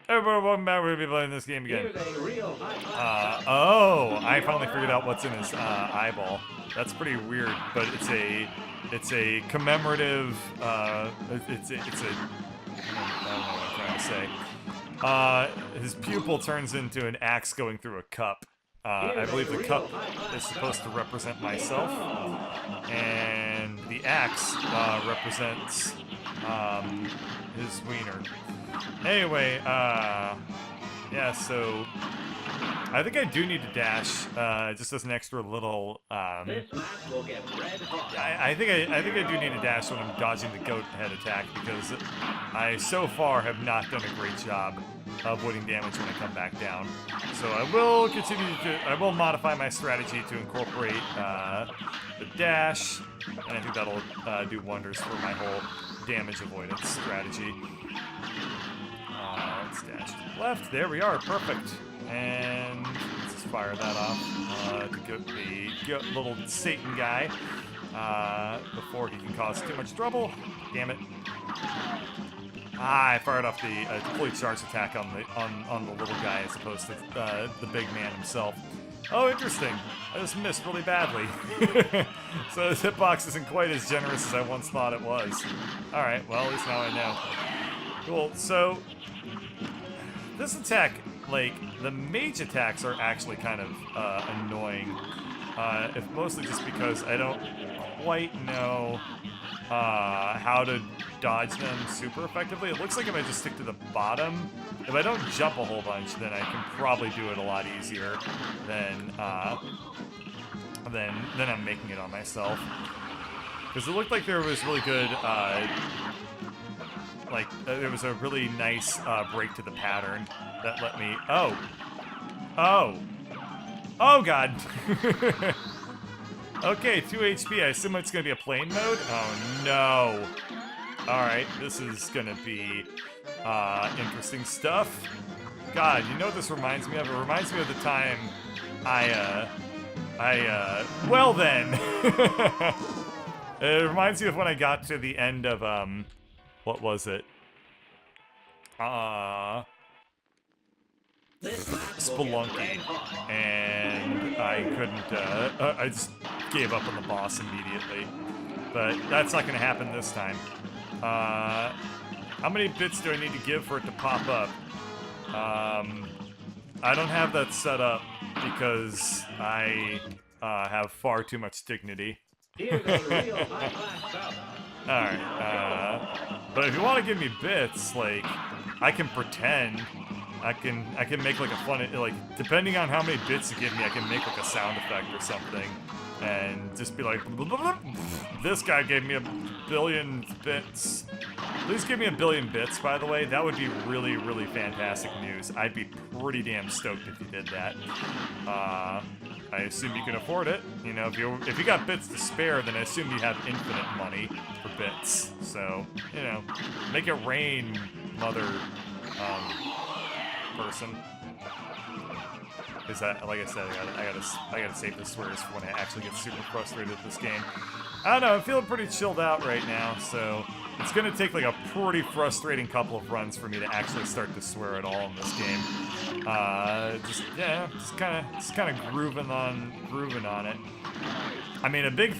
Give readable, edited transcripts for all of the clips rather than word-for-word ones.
Everyone, welcome back. We're gonna be playing this game again. Oh, I finally figured out what's in his eyeball. That's pretty weird, but it's a commemorative. It's a. I don't know what I'm trying to say. His pupil turns into an axe going through a cup. I believe the cup is supposed to represent myself, and the axe represents his wiener. Anyway, yeah, so I think I do need to dash, just as an extra little, I think I do need to dash when I'm dodging the goat head attack, because I so far have not done a great job of avoiding damage when I come back down. So I will modify my strategy to incorporate the dash, and I think that'll do wonders for my whole damage avoidance strategy. Let's dash to the left. There we are. Perfect. And let's just fire that off to get the little Satan guy before he can cause too much trouble. Damn it. I fired off the fully charged attack on the little guy as opposed to the big man himself. Oh, interesting. I just missed really badly. So this hitbox isn't quite as generous as I once thought it was. Alright, well, at least now I know. Cool, so this attack, like, the mage attacks are actually kind of annoying. If mostly just because I don't quite know how to dodge them super effectively. It looks like if I just stick to the bottom, if I don't jump a whole bunch, then I can probably do it a lot easier than I'm making it on myself. Because it looked like there was really good, there was a really nice break to the pattern that let me... Oh, God. Okay, 2 HP. I assume it's going to be a plane mode? Oh, no. Alright, this is going to be interesting stuff. God, you know what this reminds me of? It reminds me of the time well then! It reminds me of when I got to the end of, what was it? Spelunky, and I couldn't, I just gave up on the boss immediately. But that's not gonna happen this time. How many bits do I need to give for it to pop up? I don't have that set up because I have far too much dignity. Alright, but if you want to give me bits, like, I can pretend. I can make like a fun, like, depending on how many bits you give me, I can make like a sound effect or something, and just be like, this guy gave me 1 billion bits. Please give me 1 billion bits, by the way. That would be really, really fantastic news. I'd be pretty damn stoked if you did that. I assume you can afford it. You know, if you got bits to spare, then I assume you have infinite money for bits. So, you know, make it rain, mother, person. Is that, like I said, I gotta save the swears for when I actually get super frustrated with this game. I don't know, I'm feeling pretty chilled out right now, so it's gonna take like a pretty frustrating couple of runs for me to actually start to swear at all in this game. Just kind of grooving on it. I mean, a big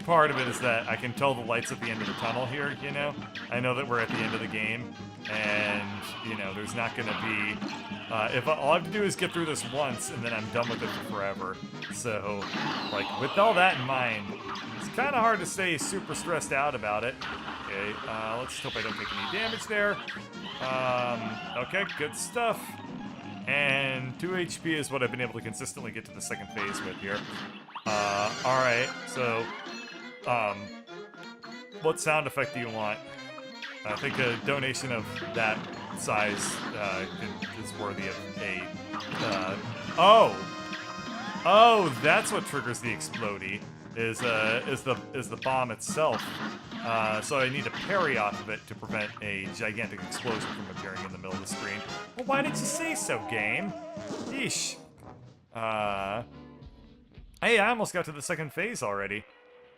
part of it is that I can tell the lights at the end of the tunnel here, you know? I know that we're at the end of the game, and, you know, there's not gonna be... all I have to do is get through this once, and then I'm done with it for forever. So, like, with all that in mind, it's kind of hard to stay super stressed out about it. Okay, let's hope I don't take any damage there. Okay, good stuff. And 2 HP is what I've been able to consistently get to the second phase with here. Alright, so, what sound effect do you want? I think a donation of that size is worthy of a... Oh, that's what triggers the explodey, is the bomb itself. So I need to parry off of it to prevent a gigantic explosion from appearing in the middle of the screen. Well, why did you say so, game? Yeesh. Hey, I almost got to the second phase already.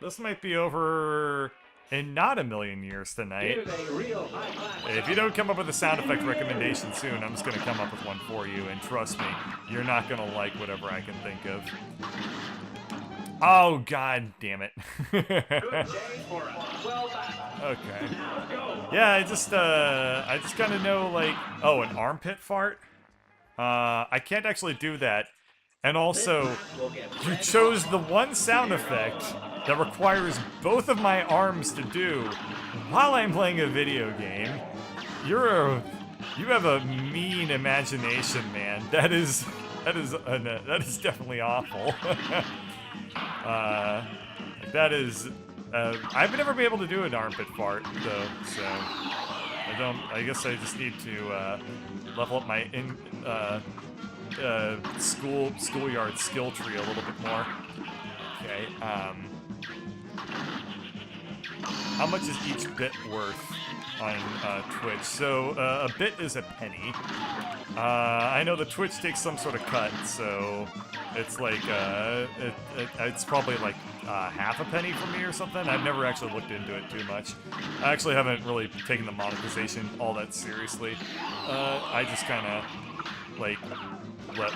This might be over in not a million years tonight. If you don't come up with a sound effect recommendation soon, I'm just gonna come up with one for you, and trust me, you're not gonna like whatever I can think of. Oh, god damn it. Okay. Yeah, I just kind of know, like, oh, an armpit fart? I can't actually do that. And also, you chose the one sound effect that requires both of my arms to do while I'm playing a video game. You have a mean imagination, man. That is definitely awful. I've never been able to do an armpit fart, though, so I guess I just need to, level up my schoolyard skill tree a little bit more. Okay, how much is each bit worth on, Twitch? So, a bit is a penny. I know the Twitch takes some sort of cut, so it's like, it's probably like, half a penny for me or something. I've never actually looked into it too much. I actually haven't really taken the monetization all that seriously. I just kind of, like, let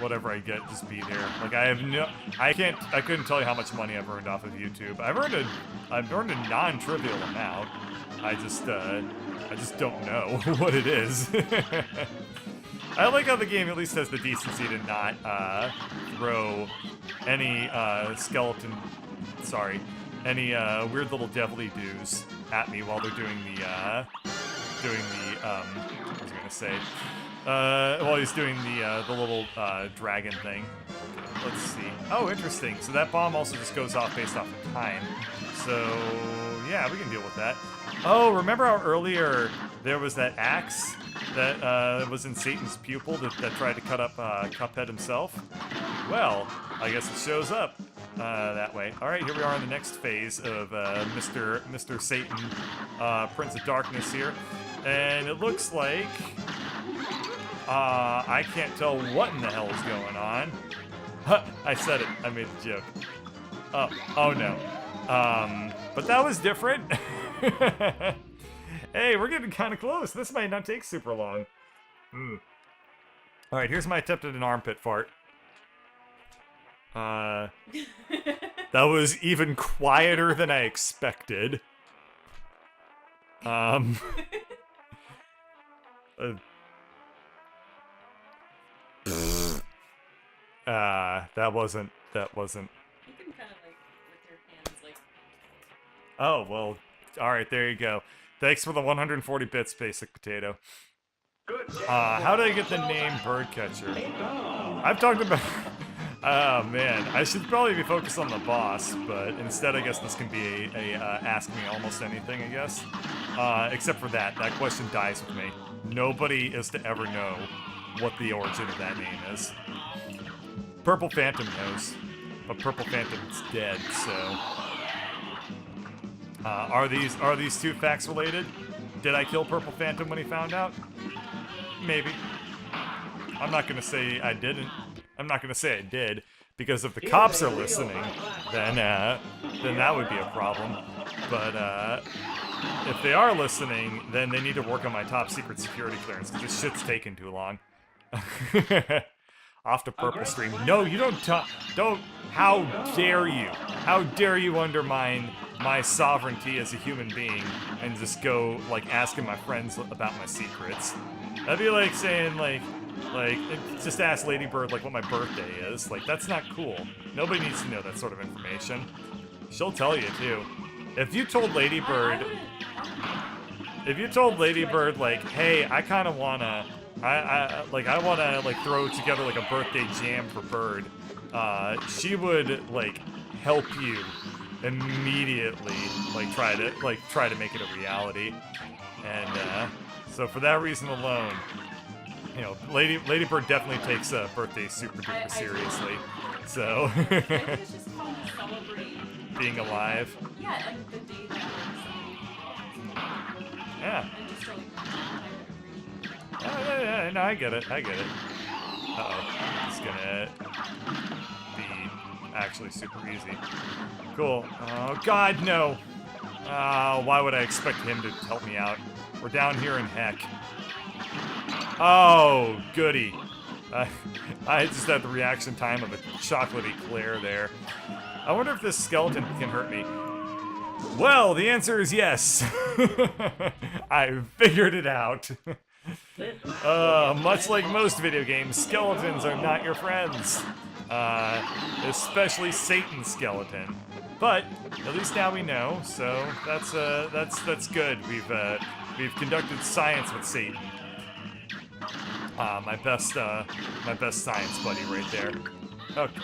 whatever I get just be there. Like, I couldn't tell you how much money I've earned off of YouTube. I've earned a non-trivial amount. I just don't know what it is. I like how the game at least has the decency to not throw any weird little devilly doos at me while they're doing the what was I gonna say? While he's doing the little dragon thing. Let's see. Oh, interesting. So that bomb also just goes off based off of time. So yeah, we can deal with that. Oh, remember how earlier there was that axe that was in Satan's pupil that tried to cut up Cuphead himself? Well, I guess it shows up that way. All right, here we are in the next phase of Mr. Satan, Prince of Darkness here, and it looks like I can't tell what in the hell is going on. I said it. I made the joke. Oh no. But that was different. Hey, we're getting kind of close. This might not take super long. Alright, here's my attempt at an armpit fart. That was even quieter than I expected. That wasn't. You can kind of, like, with your hands, like... Oh, well, alright, there you go. Thanks for the 140 bits, Basic Potato. How did I get the name Birdcatcher? I've talked about... Oh, man. I should probably be focused on the boss, but instead I guess this can be a ask me almost anything, I guess. Except for that. That question dies with me. Nobody is to ever know what the origin of that name is. Purple Phantom knows, but Purple Phantom's dead, so... Are these two facts related? Did I kill Purple Phantom when he found out? Maybe. I'm not gonna say I didn't. I'm not gonna say I did, because if the cops are listening, then that would be a problem. But if they are listening, then they need to work on my top secret security clearance, because this shit's taking too long. Off to Purple Stream. No, you don't. How dare you? How dare you undermine my sovereignty as a human being and just go, like, asking my friends about my secrets? That'd be like saying, like, just ask Lady Bird, like, what my birthday is. Like, that's not cool. Nobody needs to know that sort of information. She'll tell you, too. If you told Lady Bird, like, hey, I kind of wanna, I wanna, like, throw together, like, a birthday jam for Bird, she would, like, help you immediately, like, try to make it a reality. And, so for that reason alone, you know, Lady Bird definitely takes birthdays super duper seriously. So, I think it's just fun to celebrate being alive. Yeah, and the day that Yeah. and just like Yeah, no, I get it. Uh-oh. It's gonna be actually super easy. Cool. Oh, God, no. Why would I expect him to help me out? We're down here in heck. Oh, goody. I just had the reaction time of a chocolatey Claire there. I wonder if this skeleton can hurt me. Well, the answer is yes. I figured it out. Much like most video games, skeletons are not your friends. Especially Satan's skeleton. But at least now we know, so that's good. We've conducted science with Satan. My best science buddy right there. Okay.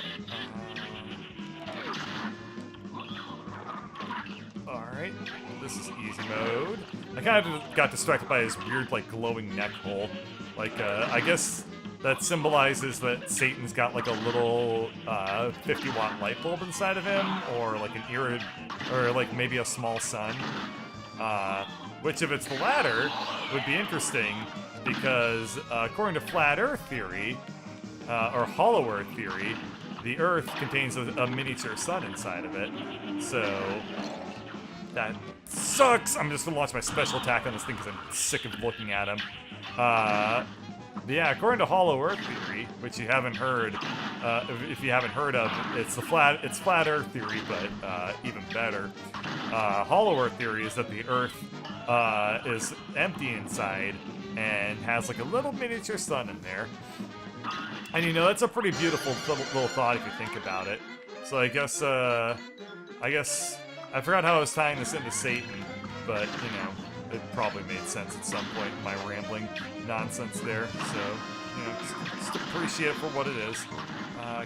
Alright, this is easy mode. I kind of got distracted by his weird, like, glowing neck hole. Like, I guess that symbolizes that Satan's got, like, a little 50-watt light bulb inside of him, or, like, or, like, maybe a small sun. Which, if it's the latter, would be interesting, because according to Flat Earth theory, or Hollow Earth theory, the Earth contains a miniature sun inside of it. So that sucks! I'm just gonna launch my special attack on this thing because I'm sick of looking at him. Yeah, according to Hollow Earth theory, which you haven't heard, if you haven't heard of, it's Flat Earth theory, but even better. Hollow Earth theory is that the Earth is empty inside and has like a little miniature sun in there. And you know, that's a pretty beautiful little thought if you think about it. So I guess I forgot how I was tying this into Satan, but you know, it probably made sense at some point in my rambling nonsense there. So, you know, just appreciate it for what it is.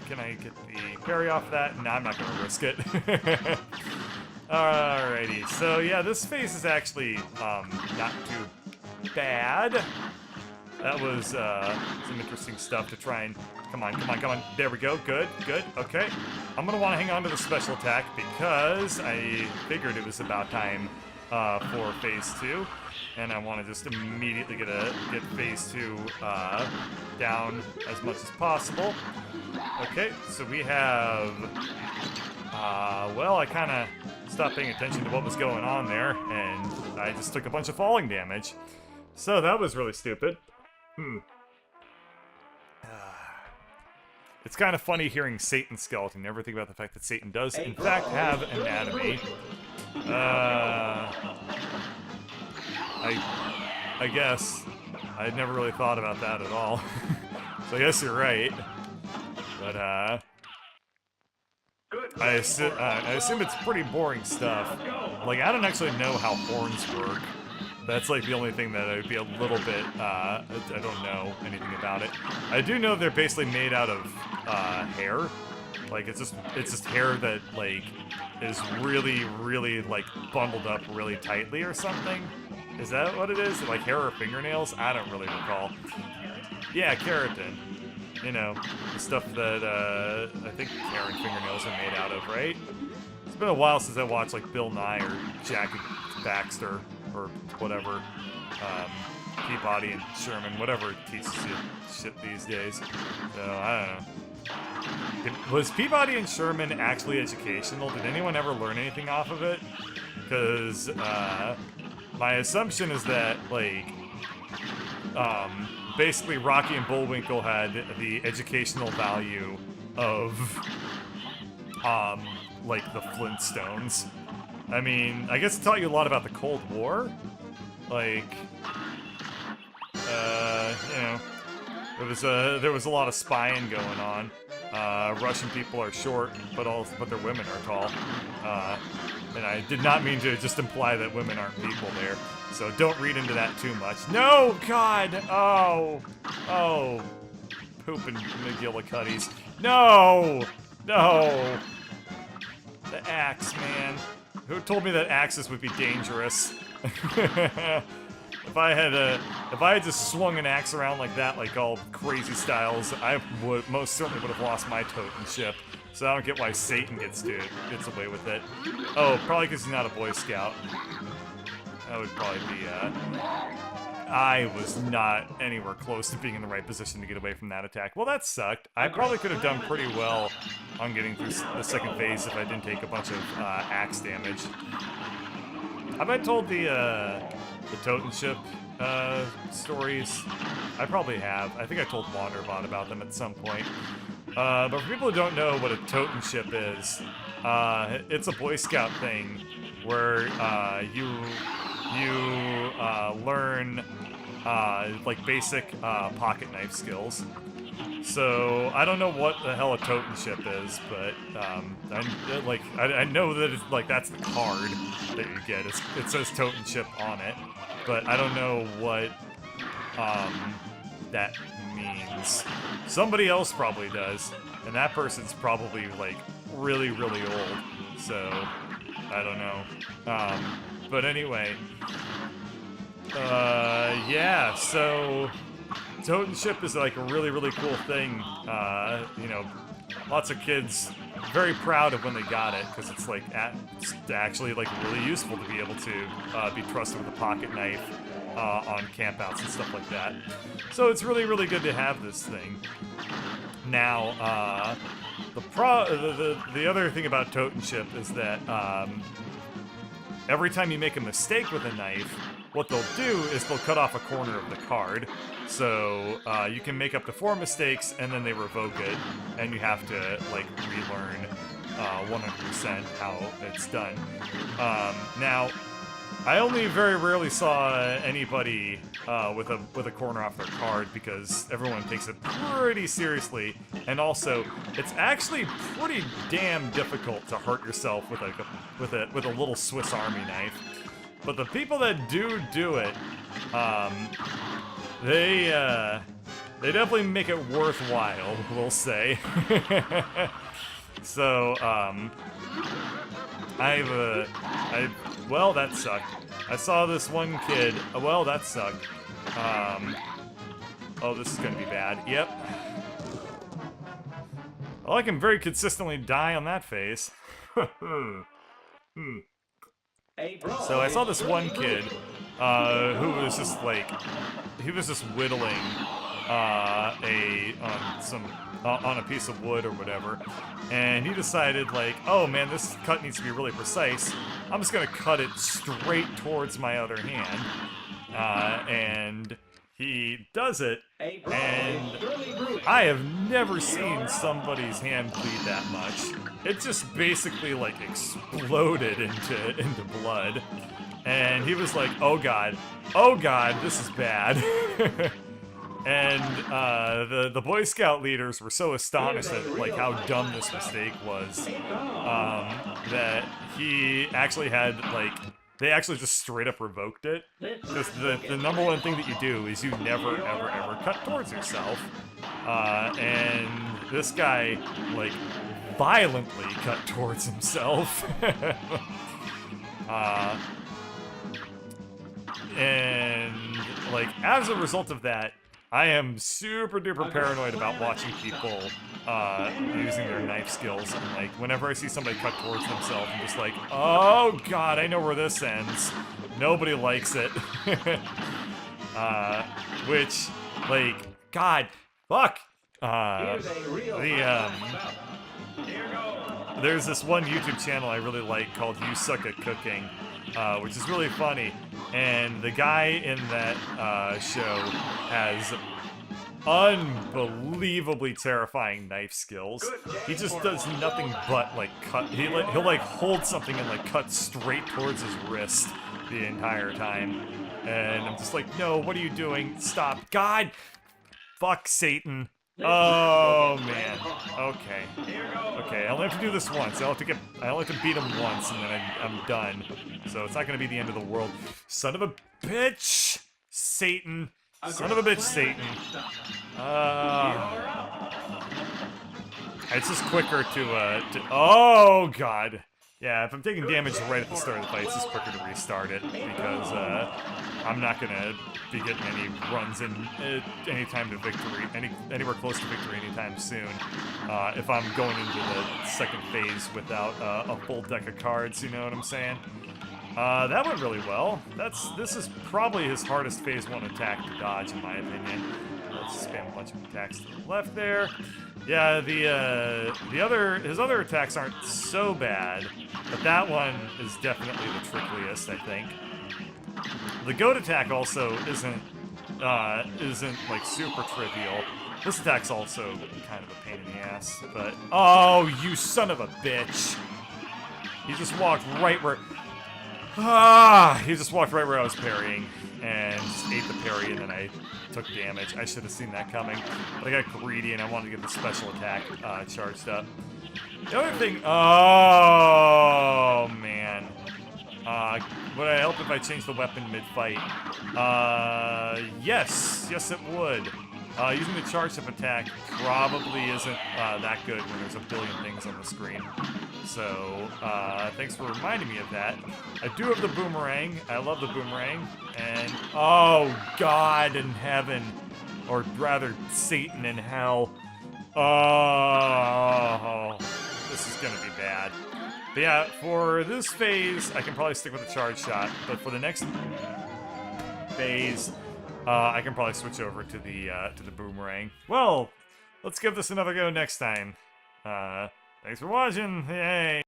Can I get the parry off that? No, I'm not gonna risk it. Alrighty, so yeah, this phase is actually not too bad. That was some interesting stuff to try and... Come on. There we go. Good. Okay. I'm going to want to hang on to the special attack because I figured it was about time for Phase 2. And I want to just immediately get Phase 2 down as much as possible. Okay, so we have... well, I kind of stopped paying attention to what was going on there, and I just took a bunch of falling damage. So that was really stupid. It's kind of funny hearing Satan's skeleton. Never think about the fact that Satan does, in fact, have anatomy. I guess. I'd never really thought about that at all. So I guess you're right. But, I assume it's pretty boring stuff. Like, I don't actually know how horns work. That's like the only thing that I'd be a little bit, I don't know anything about it. I do know they're basically made out of, hair. Like, it's just hair that, like, is really, really, like, bundled up really tightly or something. Is that what it is? Like hair or fingernails? I don't really recall. Yeah, keratin. You know, the stuff that, I think hair and fingernails are made out of, right? It's been a while since I watched, like, Bill Nye or Jack Baxter. Or whatever, Peabody and Sherman, whatever teaches you shit these days. So, I don't know. Was Peabody and Sherman actually educational? Did anyone ever learn anything off of it? Because, my assumption is that, like, basically Rocky and Bullwinkle had the educational value of, like, the Flintstones. I mean, I guess it taught you a lot about the Cold War. Like, you know, there was a lot of spying going on. Russian people are short, but their women are tall. And I did not mean to just imply that women aren't people there. So don't read into that too much. No, God! Oh, pooping McGillicuddies. No! The axe, man. Who told me that axes would be dangerous? If I had just swung an axe around like that, like all crazy styles, I would most certainly would have lost my totem ship. So I don't get why Satan gets away with it. Oh, probably because he's not a Boy Scout. That would probably be. I was not anywhere close to being in the right position to get away from that attack. Well, that sucked. I probably could have done pretty well on getting through the second phase if I didn't take a bunch of axe damage. Have I told the Totenship stories? I probably have. I think I told Wanderbot about them at some point. But for people who don't know what a Totenship is, it's a Boy Scout thing where you learn like basic pocket knife skills. So I don't know what the hell a Totenship is, but I know that it's like that's the card that you get. It says Totenship on it, but I don't know what that means. Somebody else probably does, and that person's probably like really old. So I don't know. But anyway, yeah. So Totenship is like a really cool thing. You know, lots of kids very proud of when they got it because it's like it's actually like really useful to be able to be trusted with a pocket knife on campouts and stuff like that. So it's really good to have this thing. Now, the other thing about Totenship is that every time you make a mistake with a knife, what they'll do is they'll cut off a corner of the card. So you can make up to 4 mistakes, and then they revoke it, and you have to like relearn 100% how it's done. Now, I only very rarely saw anybody with a corner off their card because everyone takes it pretty seriously, and also it's actually pretty damn difficult to hurt yourself with a little Swiss Army knife. But the people that do it, they definitely make it worthwhile, we'll say. So, well, that sucked. I saw this one kid, well, that sucked. Oh, this is gonna be bad, yep. Well, I can very consistently die on that face. So I saw this one kid, who was just like, he was just whittling on a piece of wood or whatever, and he decided like, oh man, this cut needs to be really precise. I'm just gonna cut it straight towards my other hand, and he does it, and I have never seen somebody's hand bleed that much. It just basically like exploded into blood, and he was like, oh god, this is bad. And the Boy Scout leaders were so astonished at like how dumb this mistake was, that he actually had like, they actually just straight up revoked it. Because the number one thing that you do is you never ever cut towards yourself. And this guy like violently cut towards himself. And like as a result of that, I am super duper paranoid about watching people using their knife skills, and like whenever I see somebody cut towards themselves, I'm just like, oh god, I know where this ends. Nobody likes it. Which, like, god, fuck. There's this one YouTube channel I really like called You Suck at Cooking, which is really funny, and the guy in that show has unbelievably terrifying knife skills. He just does nothing but like cut. He'll like hold something and like cut straight towards his wrist the entire time, and I'm just like, no, what are you doing? Stop! God, fuck Satan. Oh man. Okay. I only have to do this once. I only have to beat him once, and then I'm done. So it's not gonna be the end of the world. Son of a bitch, Satan. Son of a bitch, Satan. It's just quicker to oh god. Yeah, if I'm taking damage right at the start of the fight, it's just quicker to restart it, because I'm not gonna be getting any runs in anytime to victory, anywhere close to victory anytime soon. If I'm going into the second phase without a full deck of cards, you know what I'm saying? That went really well. This is probably his hardest phase 1 attack to dodge, in my opinion. let's spam a bunch of attacks to the left there. Yeah, his other attacks aren't so bad, but that one is definitely the trickiest, I think. The goat attack also isn't like super trivial. This attack's also kind of a pain in the ass, but oh, you son of a bitch! He just walked right where he just walked right where I was parrying and just ate the parry, and then I took damage. I should have seen that coming, but I got greedy and I wanted to get the special attack charged up. The other thing, oh man, would it help if I changed the weapon mid-fight? Yes, it would. Using the charged up attack probably isn't that good when there's a billion things on the screen. So, thanks for reminding me of that. I do have the boomerang. I love the boomerang. And, oh, God in heaven. Or rather, Satan in hell. Oh, this is gonna be bad. But yeah, for this phase, I can probably stick with the charge shot. But for the next phase, I can probably switch over to the boomerang. Well, let's give this another go next time. Thanks for watching. Yay!